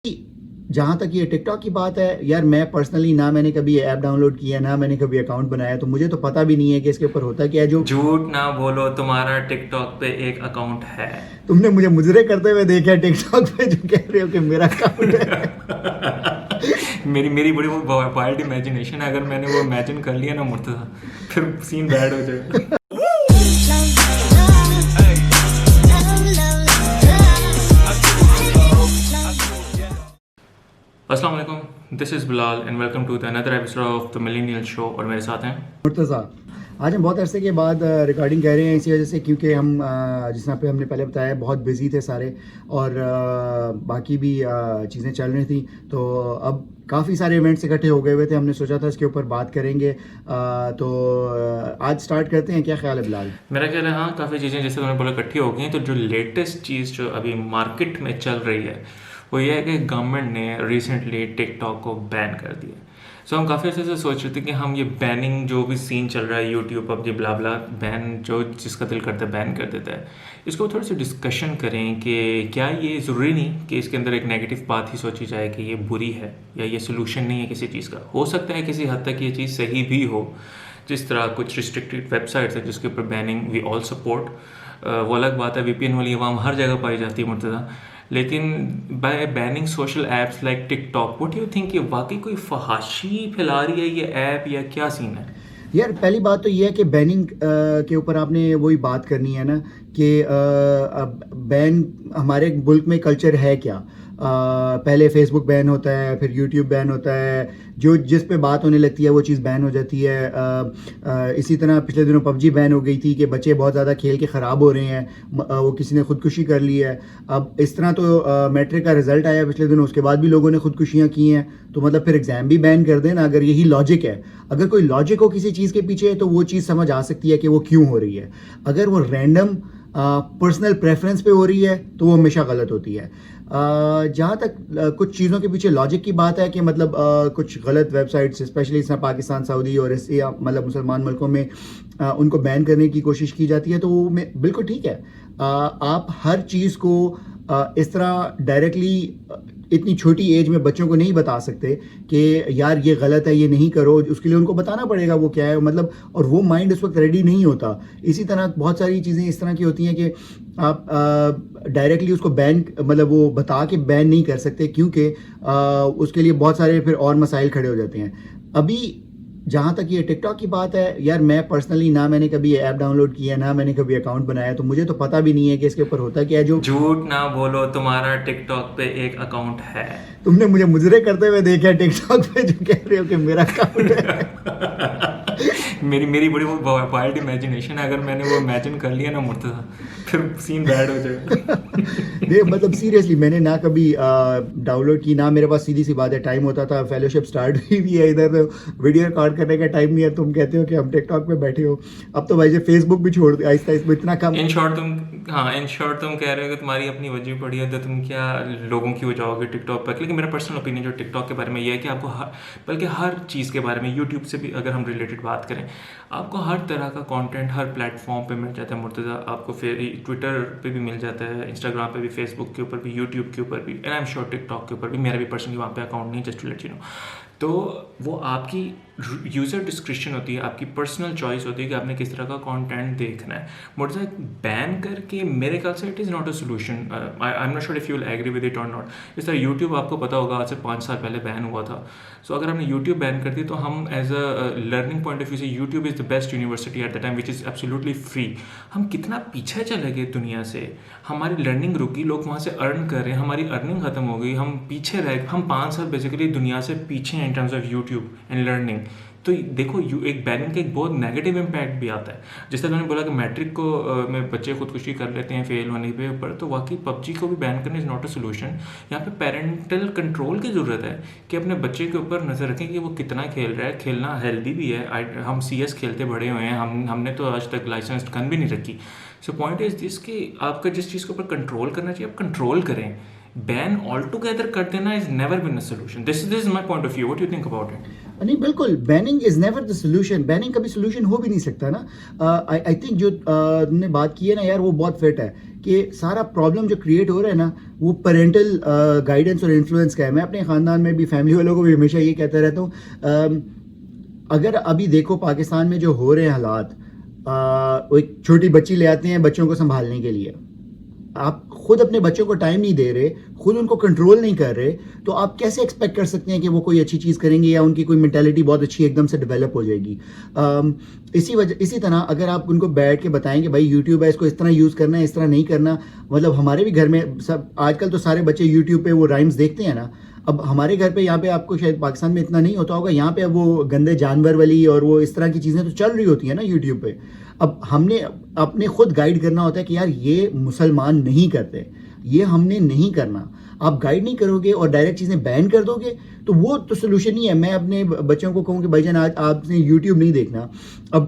جہاں تک یہ ٹک ٹاک کی بات ہے یار، میں پرسنلی نہ میں نے کبھی ایپ ڈاؤن لوڈ کیا، نہ میں نے کبھی اکاؤنٹ بنایا، تو مجھے تو پتہ بھی نہیں ہے کہ اس کے اوپر ہوتا کیا ہے. جو جھوٹ نہ بولو، تمہارا ٹک ٹاک پہ ایک اکاؤنٹ ہے. تم نے مجھے مجرے کرتے ہوئے دیکھا ٹک ٹاک پہ جو کہہ رہے ہو کہ میرا اکاؤنٹ ہے. میری بڑی وائلڈ امیجنیشن ہے. اگر میں نے وہ امیجن کر لیا نا مرتضیٰ، پھر سین بیڈ ہو جائے گا. السلام علیکم، this is Bilal and welcome to the اندر episode of the millennial show. اور میرے ساتھ ہیں مرتضیٰ. آج ہم بہت عرصے کے بعد ریکارڈنگ کر رہے ہیں اسی وجہ سے کیونکہ ہم جس طرح پہ ہم نے پہلے بتایا بہت بزی تھے سارے، اور باقی بھی چیزیں چل رہی تھیں. تو اب کافی سارے ایونٹس اکٹھے ہو گئے ہوئے تھے، ہم نے سوچا تھا اس کے اوپر بات کریں گے. تو آج سٹارٹ کرتے ہیں. کیا خیال ہے بلال؟ میرا خیال ہے ہاں، کافی چیزیں جیسے انہوں نے بولا اکٹھی ہو گئی ہیں. تو جو لیٹسٹ چیز جو ابھی مارکیٹ میں چل رہی ہے وہ یہ ہے کہ گورنمنٹ نے ریسنٹلی ٹک ٹاک کو بین کر دیا. سو ہم کافی عرصے سے سوچ رہے تھے کہ ہم یہ بیننگ جو بھی سین چل رہا ہے یوٹیوب پب جی بلا بلا بین، جو جس کا دل کرتا ہے بین کر دیتا ہے، اس کو تھوڑی سی ڈسکشن کریں کہ کیا یہ ضروری نہیں کہ اس کے اندر ایک نیگیٹو بات ہی سوچی جائے کہ یہ بری ہے یا یہ سلوشن نہیں ہے کسی چیز کا. ہو سکتا ہے کسی حد تک یہ چیز صحیح بھی ہو، جس طرح کچھ ریسٹرکٹیڈ ویب سائٹس ہیں جس کے اوپر بیننگ وی آل سپورٹ. وہ الگ بات ہے، وی پی این والی عوام ہر جگہ پائی جاتی ہے مرتضیٰ. لیکن by banning social apps like TikTok, what you think کہ واقعی کوئی فحاشی پھیلا رہی ہے یہ ایپ یا کیا سین ہے؟ یار پہلی بات تو یہ ہے کہ بیننگ کے اوپر آپ نے وہی بات کرنی ہے نا کہ بین ہمارے ملک میں کلچر ہے کیا. پہلے فیس بک بین ہوتا ہے، پھر یوٹیوب بین ہوتا ہے، جو جس پہ بات ہونے لگتی ہے وہ چیز بین ہو جاتی ہے. اسی طرح پچھلے دنوں پب جی بین ہو گئی تھی کہ بچے بہت زیادہ کھیل کے خراب ہو رہے ہیں، وہ کسی نے خودکشی کر لی ہے. اب اس طرح تو میٹرک کا رزلٹ آیا پچھلے دنوں، اس کے بعد بھی لوگوں نے خودکشیاں کی ہیں. تو مطلب پھر ایگزام بھی بین کر دیں نا، اگر یہی لاجک ہے. اگر کوئی لاجک ہو کسی چیز کے پیچھے تو وہ چیز سمجھ آ سکتی ہے کہ وہ کیوں ہو رہی ہے. اگر وہ رینڈم پرسنل پریفرنس پہ ہو رہی ہے تو وہ ہمیشہ غلط ہوتی ہے. جہاں تک کچھ چیزوں کے پیچھے لاجک کی بات ہے کہ مطلب کچھ غلط ویب سائٹس اسپیشلی اس طرح پاکستان، سعودی اور اس مطلب مسلمان ملکوں میں ان کو بین کرنے کی کوشش کی جاتی ہے، تو وہ بالکل ٹھیک ہے. آپ ہر چیز کو اس طرح ڈائریکٹلی اتنی چھوٹی ایج میں بچوں کو نہیں بتا سکتے کہ یار یہ غلط ہے، یہ نہیں کرو. اس کے لیے ان کو بتانا پڑے گا وہ کیا ہے مطلب، اور وہ مائنڈ اس وقت ریڈی نہیں ہوتا. اسی طرح بہت ساری چیزیں اس طرح کی ہوتی ہیں کہ آپ ڈائریکٹلی اس کو بین مطلب وہ بتا کے بین نہیں کر سکتے، کیونکہ اس کے لیے بہت سارے پھر اور مسائل کھڑے ہو جاتے ہیں. ابھی جہاں تک یہ ٹک ٹاک کی بات ہے یار، میں پرسنلی نہ میں نے کبھی ایپ ڈاؤن لوڈ کیا، نہ میں نے کبھی اکاؤنٹ بنایا، تو مجھے تو پتہ بھی نہیں ہے کہ اس کے اوپر ہوتا کیا ہے. جو جھوٹ نہ بولو، تمہارا ٹک ٹاک پہ ایک اکاؤنٹ ہے. تم نے مجھے مجرے کرتے ہوئے دیکھا ٹک ٹاک پہ جو کہہ رہے ہو کہ میرا اکاؤنٹ ہے. میری بڑی وائلڈ امیجنیشن ہے. اگر میں نے وہ امیجن کر لیا نا مرتضیٰ، پھر سین بیڈ ہو جائے گا. مطلب سیریسلی میں نے نہ کبھی ڈاؤن لوڈ کی، نہ میرے پاس سیدھی سی بات ہے ٹائم ہوتا تھا. فیلوشپ اسٹارٹ ہوئی بھی ہے، ادھر ویڈیو ریکارڈ کرنے کا ٹائم نہیں ہے. تم کہتے ہو کہ ہم ٹک ٹاک پہ بیٹھے ہو. اب تو بھائی فیس بک بھی چھوڑ دیا آہستہ آہستہ، اتنا کم. ان شارٹ تم کہہ رہے ہو کہ تمہاری اپنی وجہ پڑی ہے تو تم کیا لوگوں کی ہو جاؤ گے ٹک ٹاک پر. لیکن میرا پرسنل اوپینین جو ٹک ٹاک کے بارے میں یہ ہے کہ آپ کو بلکہ ہر چیز کے بارے میں یوٹیوب سے بھی اگر ہم ریلیٹڈ بات کریں، آپ کو ہر طرح کا کانٹینٹ ہر پلیٹ فارم پہ مل جاتا ہے مرتضیٰ. آپ کو ٹویٹر پہ بھی مل جاتا ہے، انسٹاگرام پہ بھی، فیس بک کے اوپر بھی، یوٹیوب کے اوپر بھی، and I am sure TikTok کے اوپر بھی. میرا بھی پرسنلی وہاں پہ اکاؤنٹ نہیں، just to let you know. تو وہ آپ کی یوزر ڈسکرپشن ہوتی ہے، آپ کی پرسنل چوائس ہوتی ہے کہ آپ نے کس طرح کا کانٹینٹ دیکھنا ہے. مرتضیٰ بین کر کے میرے خیال سے it is not a solution. I am not sure if you will agree with it اور ناٹ. اس طرح یوٹیوب آپ کو پتا ہوگا آج سے 5 سال پہلے بین ہوا تھا. سو اگر ہم نے یوٹیوب بین کر دی تو ہم as a learning point of view سے YouTube is the best university at the time which is absolutely free. ہم کتنا پیچھے چلے گئے دنیا سے، ہماری لرننگ رکی، لوگ وہاں سے ارن کر رہے ہیں، ہماری ارننگ ختم ہو گئی، ہم پیچھے رہ گئے. ہم 5 سال بیسیکلی دنیا سے پیچھے ہیں in terms of YouTube and learning. تو دیکھو ایک بیننگ کا ایک بہت نیگیٹو امپیکٹ بھی آتا ہے. جس طرح میں نے بولا کہ میٹرک کو میں بچے خودکشی کر لیتے ہیں فیل ہونے پہ اوپر، تو واقعی پب جی کو بھی بین کرنا از ناٹ اے سولوشن. یہاں پہ پیرنٹل کنٹرول کی ضرورت ہے کہ اپنے بچے کے اوپر نظر رکھیں کہ وہ کتنا کھیل رہا ہے. کھیلنا ہیلدی بھی ہے. ہم سی ایس کھیلتے بڑے ہوئے ہیں، ہم نے تو آج تک لائسنسڈ گن بھی نہیں رکھی. سو پوائنٹ از دس کہ آپ کا جس چیز کے اوپر کنٹرول کرنا چاہیے آپ کنٹرول کریں. بین آل ٹوگیدر کر دینا is never been a solution. This is my point of view. What you think about it? نہیں بالکل banning is never the solution. Banning کبھی سولوشن ہو بھی نہیں سکتا نا. آئی تھنک جو تم نے بات کی ہے نا یار وہ بہت فٹ ہے کہ سارا پرابلم جو کریٹ ہو رہا ہے نا وہ پیرنٹل گائیڈنس اور انفلوئنس کا ہے. میں اپنے خاندان میں بھی فیملی والوں کو بھی ہمیشہ یہ کہتا رہتا ہوں, اگر ابھی دیکھو پاکستان میں جو ہو رہے ہیں حالات, وہ ایک چھوٹی بچی لے آتے ہیں بچوں کو سنبھالنے کے لیے, آپ خود اپنے بچوں کو ٹائم نہیں دے رہے, خود ان کو کنٹرول نہیں کر رہے, تو آپ کیسے ایکسپیکٹ کر سکتے ہیں کہ وہ کوئی اچھی چیز کریں گے یا ان کی کوئی مینٹیلٹی بہت اچھی ایک دم سے ڈیولپ ہو جائے گی. اسی طرح اگر آپ ان کو بیٹھ کے بتائیں کہ بھائی یوٹیوب ہے, اس کو اس طرح یوز کرنا ہے, اس طرح نہیں کرنا. مطلب ہمارے بھی گھر میں سب آج کل تو سارے بچے یوٹیوب پہ وہ رائمز دیکھتے ہیں نا. اب ہمارے گھر پہ یہاں پہ آپ کو شاید پاکستان میں اتنا نہیں ہوتا ہوگا, یہاں پہ وہ گندے جانور والی اور وہ اس طرح کی چیزیں تو چل رہی ہوتی ہیں نا یوٹیوب پہ. اب ہم نے اپنے خود گائیڈ کرنا ہوتا ہے کہ یار یہ مسلمان نہیں کرتے, یہ ہم نے نہیں کرنا. آپ گائیڈ نہیں کرو گے اور ڈائریکٹ چیزیں بین کر دو گے تو وہ تو سولوشن نہیں ہے. میں اپنے بچوں کو کہوں کہ بھائی جان آج آپ نے یوٹیوب نہیں دیکھنا, اب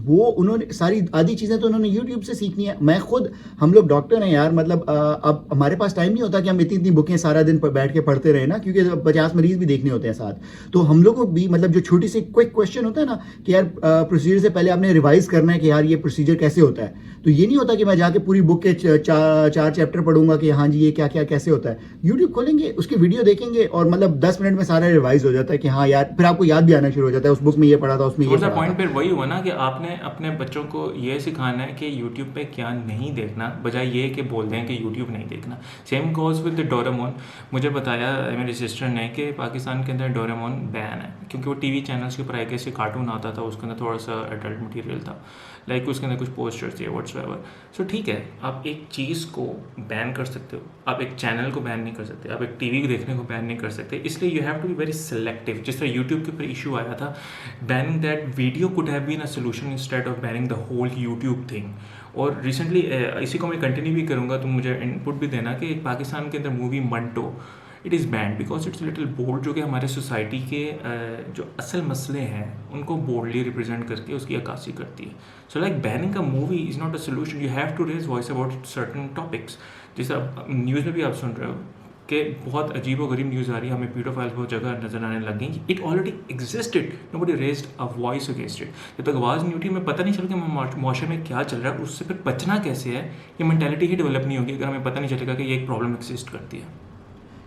وہ انہوں نے ساری آدھی چیزیں تو انہوں نے یوٹیوب سے سیکھنی ہے. میں خود, ہم لوگ ڈاکٹر ہیں یار, مطلب اب ہمارے پاس ٹائم نہیں ہوتا کہ ہم اتنی بکیں سارا دن بیٹھ کے پڑھتے رہے نا, کیونکہ 50 مریض بھی دیکھنے ہوتے ہیں ساتھ. تو ہم لوگوں کو بھی مطلب جو چھوٹی سی کوئک کویشچن ہوتا ہے نا کہ یار پروسیجر سے پہلے آپ نے ریوائز کرنا ہے کہ یار یہ پروسیجر کیسے ہوتا ہے. تو یہ نہیں ہوتا کہ میں جا کے پوری بک کے 4 چیپٹر پڑھوں گا کہ ہاں جی یہ کیا کیا کیسے ہوتا ہے. یوٹیوب کھولیں گے, اس کی ویڈیو دیکھیں گے اور مطلب 10 منٹ میں سارا ریوائز ہو جاتا ہے کہ ہاں یار, پھر آپ کو یاد بھی آنا شروع ہو جاتا ہے اس بک میں یہ پڑھا تھا, اس میں یہ پڑھا تھا. پوائنٹ پھر وہی ہوا نا کہ آپ نے اپنے بچوں کو یہ سکھانا ہے کہ یوٹیوب پہ کیا نہیں دیکھنا, بجائے یہ کہ بول دیں کہ یوٹیوب نہیں دیکھنا. Same goes with Doraemon. مجھے بتایا میری سسٹر نے کہ پاکستان کے اندر ڈوریمون بین ہے کیونکہ وہ ٹی وی چینلس کے اوپر ایک ایسے کارٹون آتا تھا, اس کے اندر تھوڑا سا ایڈلٹ مٹیریل تھا, لائک اس کے اندر کچھ پوسٹرس تھے واٹس ایور. سو ٹھیک ہے, آپ ایک چیز کو بین کر سکتے ہو, آپ ایک چینل کو بین نہیں کر سکتے, آپ ایک ٹی وی دیکھنے کو بین نہیں کر سکتے. اس لیے you have to be very selective. جس طرح یوٹیوب کے اوپر ایشو آیا تھا, banning that video could have been a solution instead of banning the whole YouTube thing. اور ریسنٹلی اسی کو میں کنٹینیو بھی کروں گا, تو مجھے ان پٹ بھی دینا کہ پاکستان کے اندر movie Manto, it is banned because it's little bold, جو کہ ہمارے سوسائٹی کے جو اصل مسئلے ہیں ان کو بولڈلی ریپرزینٹ کر کے اس کی عکاسی کرتی ہے. So like banning a movie is not a solution, you have to raise voice about certain topics. جیسے اب نیوز میں بھی آپ سن رہے ہو کہ بہت عجیب و غریب نیوز آ رہی ہے, ہمیں پیڈوفائلز بہت جگہ نظر آنے لگ گئیں. It already existed, nobody raised a voice against it. جب تک آواز نہیں اٹھی, ہمیں پتہ نہیں چل کہ معاشرے میں کیا چل رہا ہے, اس سے پھر بچنا کیسے ہے, یہ مینٹیلٹی ہی ڈیولپ نہیں ہوگی اگر ہمیں پتہ نہیں چلے گا کہ یہ ایک پرابلم ایگزسٹ کرتی ہے.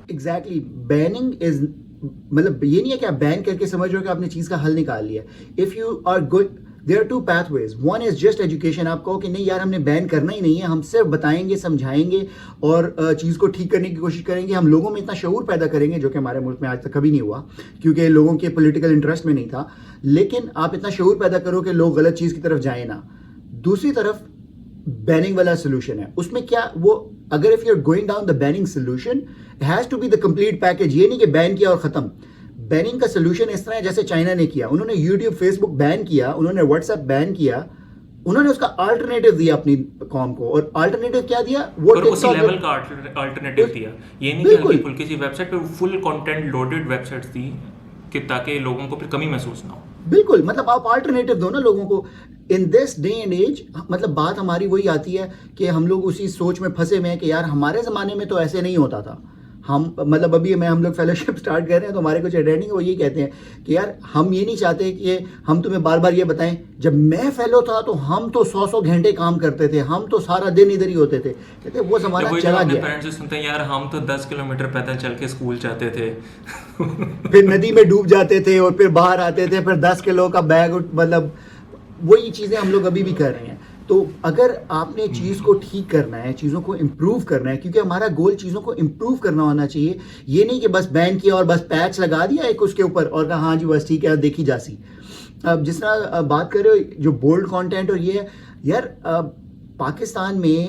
ایگزیکٹلی, بیننگ از مطلب یہ نہیں ہے کہ آپ بین کر کے سمجھ رہے ہو کہ آپ نے چیز کا حل نکال لیا. If you are going, there are 2 pathways. One is just education. آپ کہو کہ نہیں یار ہم نے بین کرنا ہی نہیں ہے, ہم صرف بتائیں گے, سمجھائیں گے اور چیز کو ٹھیک کرنے کی کوشش کریں گے. ہم لوگوں میں اتنا شعور پیدا کریں گے جو کہ ہمارے ملک میں آج تک کبھی نہیں ہوا کیونکہ لوگوں کے پولیٹیکل انٹرسٹ میں نہیں تھا. لیکن آپ اتنا شعور پیدا کرو کہ لوگ غلط چیز کی طرف جائیں نا. دوسری طرف بیننگ والا سولوشن ہے, اس میں کیا وہ اگر if you are going down the banning solution, it has to be the complete package. یہ نہیں کہ بین کیا اور ختم. بیننگ کا سولوشن اس طرح ہے جیسے چائنا نے کیا, انہوں نے یوٹیوب فیس بک بین کیا, انہوں نے واٹس ایپ بین کیا, انہوں نے اس کا آلٹرنیٹو دیا اپنی قوم کو. اور آلٹرنیٹو کیا دیا, وہ اسی لیول کا آلٹرنیٹو دیا. یہ نہیں کہ ہلکی پھلکی سی ویب سائٹ پہ فل کنٹینٹ لوڈڈ ویب سائٹس دی کہ تاکہ لوگوں کو پھر کمی محسوس نہ ہو. بالکل, مطلب آپ آلٹرنیٹو دو نا لوگوں کو. ان دس ڈے اینڈ ایج مطلب بات ہماری وہی آتی ہے کہ ہم لوگ اسی سوچ میں پھنسے ہوئے ہیں کہ یار ہمارے زمانے میں تو ایسے نہیں ہوتا تھا. ہم مطلب ابھی ہم لوگ فیلوشپ اسٹارٹ کر رہے ہیں تو ہمارے کچھ اٹینڈنگ وہ یہ کہتے ہیں کہ یار ہم یہ نہیں چاہتے کہ ہم تمہیں بار بار یہ بتائیں, جب میں فیلو تھا تو ہم تو 100 گھنٹے کام کرتے تھے, ہم تو سارا دن ادھر ہی ہوتے تھے. کہتے وہ زمانہ چلا گیا. پیرنٹس سے سنتے ہیں یار ہم تو 10 کلومیٹر پیدل چل کے اسکول جاتے تھے, پھر ندی میں ڈوب جاتے تھے اور پھر باہر آتے تھے, پھر 10 کلو کا بیگ, مطلب وہی چیزیں ہم لوگ ابھی بھی کر رہے ہیں. تو اگر آپ نے چیز کو ٹھیک کرنا ہے, چیزوں کو امپروو کرنا ہے, کیونکہ ہمارا گول چیزوں کو امپروو کرنا ہونا چاہیے. یہ نہیں کہ بس بین کیا اور بس پیچ لگا دیا ایک اس کے اوپر اور کہا ہاں جی بس ٹھیک ہے دیکھی جاسی. اب جس طرح بات کر رہے ہو جو بولڈ کانٹینٹ اور یہ ہے, یار پاکستان میں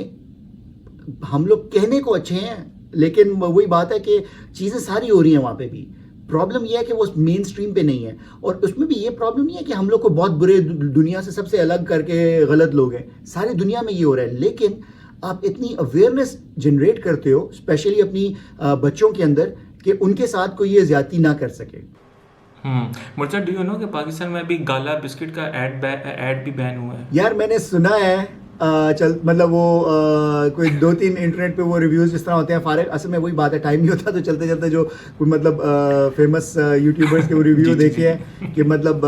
ہم لوگ کہنے کو اچھے ہیں لیکن وہی بات ہے کہ چیزیں ساری ہو رہی ہیں وہاں پہ بھی. پرابلم یہ ہے کہ وہ مین اسٹریم پہ نہیں ہے, اور اس میں بھی یہ پرابلم نہیں ہے کہ ہم لوگ کو بہت برے دنیا سے سب سے الگ کر کے غلط لوگ ہیں, ساری دنیا میں یہ ہو رہا ہے. لیکن آپ اتنی اویئرنیس جنریٹ کرتے ہو اسپیشلی اپنی بچوں کے اندر کہ ان کے ساتھ کوئی یہ زیادتی نہ کر سکے. مرزا ڈو یو نو کہ پاکستان میں ابھی گالا بسکٹ کا ایڈ بھی بین ہوا ہے. یار میں نے سنا ہے, چل مطلب وہ کوئی 2-3 انٹرنیٹ پہ وہ ریویوز جس طرح ہوتے ہیں فارغ, اصل میں وہی بات ہے, ٹائم نہیں ہوتا, تو چلتے چلتے جو کوئی مطلب فیمس یوٹیوبرس کے وہ ریویو دیکھے ہیں کہ مطلب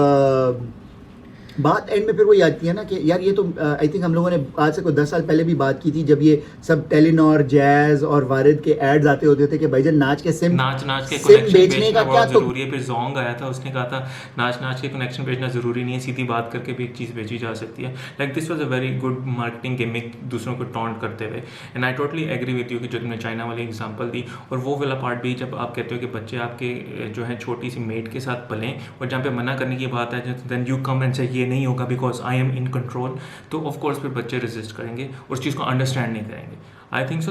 بات اینڈ میں پھر وہی آتی ہے نا کہ یار یہ تو آئی تھنک ہم لوگوں نے آج سے کوئی 10 سال پہلے بھی بات کی تھی, جب یہ سب ٹیلی نور, جیز اور وارد کے ایڈز آتے ہوتے تھے کہ بھائی جان ناچ کے سم بیچنے کا کیا ضروری ہے. پھر زونگ آیا تھا, اس نے کہا تھا ناچ کے کنیکشن بیچنا ضروری نہیں ہے, سیدھی بات کر کے بھی ایک چیز بیچی جا سکتی ہے. Like this was a very good marketing gimmick, دوسروں کو ٹونٹ کرتے ہوئے. And I totally agree with you کہ جو تم نے چائنا والی ایگزامپل دی, اور وہ والا پارٹ بھی جب آپ کہتے ہو کہ بچے آپ کے جو ہیں چھوٹی سی میٹ کے ساتھ پلیں, اور جہاں پہ منع کرنے کی بات ہے دین یو کم اینڈ سے یہ نہیں ہوگا because I am in control, تو آف کورس پھر بچے ریزسٹ کریں گے اور اس چیز کو انڈرسٹینڈ نہیں کریں گے. آئی تھنک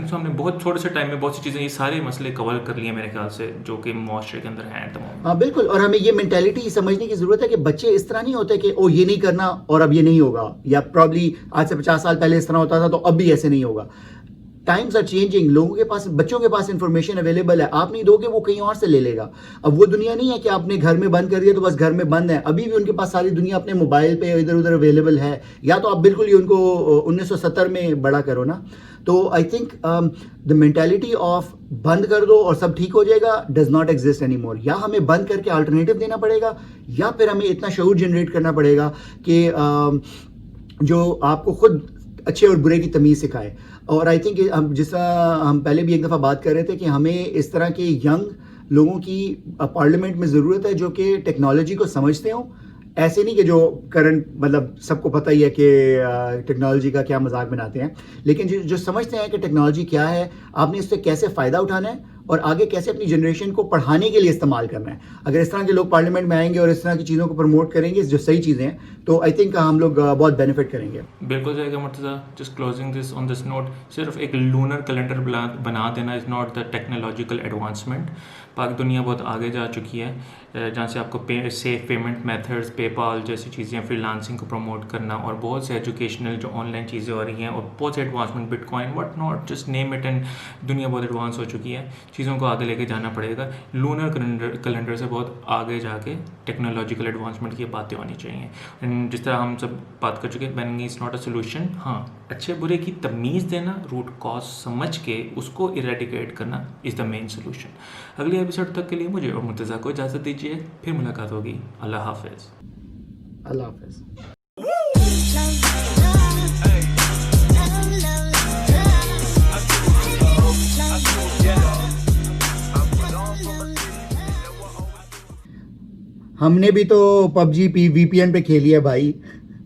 سو ہم نے بہت تھوڑے سے ٹائم میں بہت سی چیزیں, یہ سارے مسئلے کور کر لیے میرے خیال سے جو کہ معاشرے کے اندر ہیں. ہاں بالکل, اور ہمیں یہ مینٹیلٹی سمجھنے کی ضرورت ہے کہ بچے اس طرح نہیں ہوتے کہ او یہ نہیں کرنا اور اب یہ نہیں ہوگا, یا پرابلی آج سے 50 سال پہلے اس طرح ہوتا تھا تو اب بھی ایسے نہیں ہوگا. ٹائمز آر چینجنگ, لوگوں کے پاس, بچوں کے پاس انفارمیشن اویلیبل ہے, آپ نہیں دو گے وہ کہیں اور سے لے لے گا. اب وہ دنیا نہیں ہے کہ آپ نے گھر میں بند کر دیا تو بس گھر میں بند ہے, ابھی بھی ان کے پاس ساری دنیا اپنے موبائل پہ ادھر ادھر اویلیبل ہے. یا تو آپ بالکل ہی ان کو 1970 میں بڑا کرو نا. تو I think the mentality of بند کر دو اور سب ٹھیک ہو جائے گا does not exist any more. یا ہمیں بند کر کے آلٹرنیٹیو دینا پڑے گا, یا پھر ہمیں اتنا شعور جنریٹ کرنا پڑے گا کہ جو آپ کو خود اچھے اور برے کی تمیز سکھائے. اور آئی تھنک ہم جس طرح ہم پہلے بھی ایک دفعہ بات کر رہے تھے کہ ہمیں اس طرح کے ینگ لوگوں کی پارلیمنٹ میں ضرورت ہے جو کہ ٹیکنالوجی کو سمجھتے ہوں. ایسے نہیں کہ جو کرنٹ مطلب سب کو پتہ ہی ہے کہ ٹیکنالوجی کا کیا مذاق بناتے ہیں, لیکن جو سمجھتے ہیں کہ ٹیکنالوجی کیا ہے, آپ نے اس سے کیسے فائدہ اٹھانا ہے اور آگے کیسے اپنی جنریشن کو پڑھانے کے لیے استعمال کرنا ہے. اگر اس طرح کے لوگ پارلیمنٹ میں آئیں گے اور اس طرح کی چیزوں کو پروموٹ کریں گے جو صحیح چیزیں ہیں, تو آئی تھنک ہم لوگ بہت بینیفٹ کریں گے. بالکل جائے گا Murtaza. Just closing this on this note, صرف ایک لونر کیلنڈر بنا دینا is not the technological advancement. پاک دنیا بہت آگے جا چکی ہے, جہاں سے آپ کو سیف پیمنٹ میتھڈز, پے پال جیسی چیزیں, فری لانسنگ کو پروموٹ کرنا, اور بہت سے ایجوکیشنل جو آن لائن چیزیں ہو رہی ہیں, اور بہت سے advancement, but coin what not, just name it. And دنیا بہت ایڈوانس ہو چکی ہے, چیزوں کو آگے لے کے جانا پڑے گا. لونر کیلنڈر سے بہت آگے جا کے ٹیکنالوجیکل ایڈوانسمنٹ کی باتیں ہونی چاہیے. اینڈ جس طرح ہم سب بات کر چکے, banning is not a solution. ہاں, اچھے برے کی تمیز دینا, روٹ کاز سمجھ کے اس کو ایریڈیکیٹ کرنا از دا مین سولوشن. اگلی ایپیسوڈ تک کے لیے مجھے اور مرتضیٰ کو اجازت دیجیے, پھر ملاقات ہوگی. اللہ حافظ. اللہ حافظ. ہم نے بھی تو PUBG وی پی این پہ کھیلی ہے بھائی.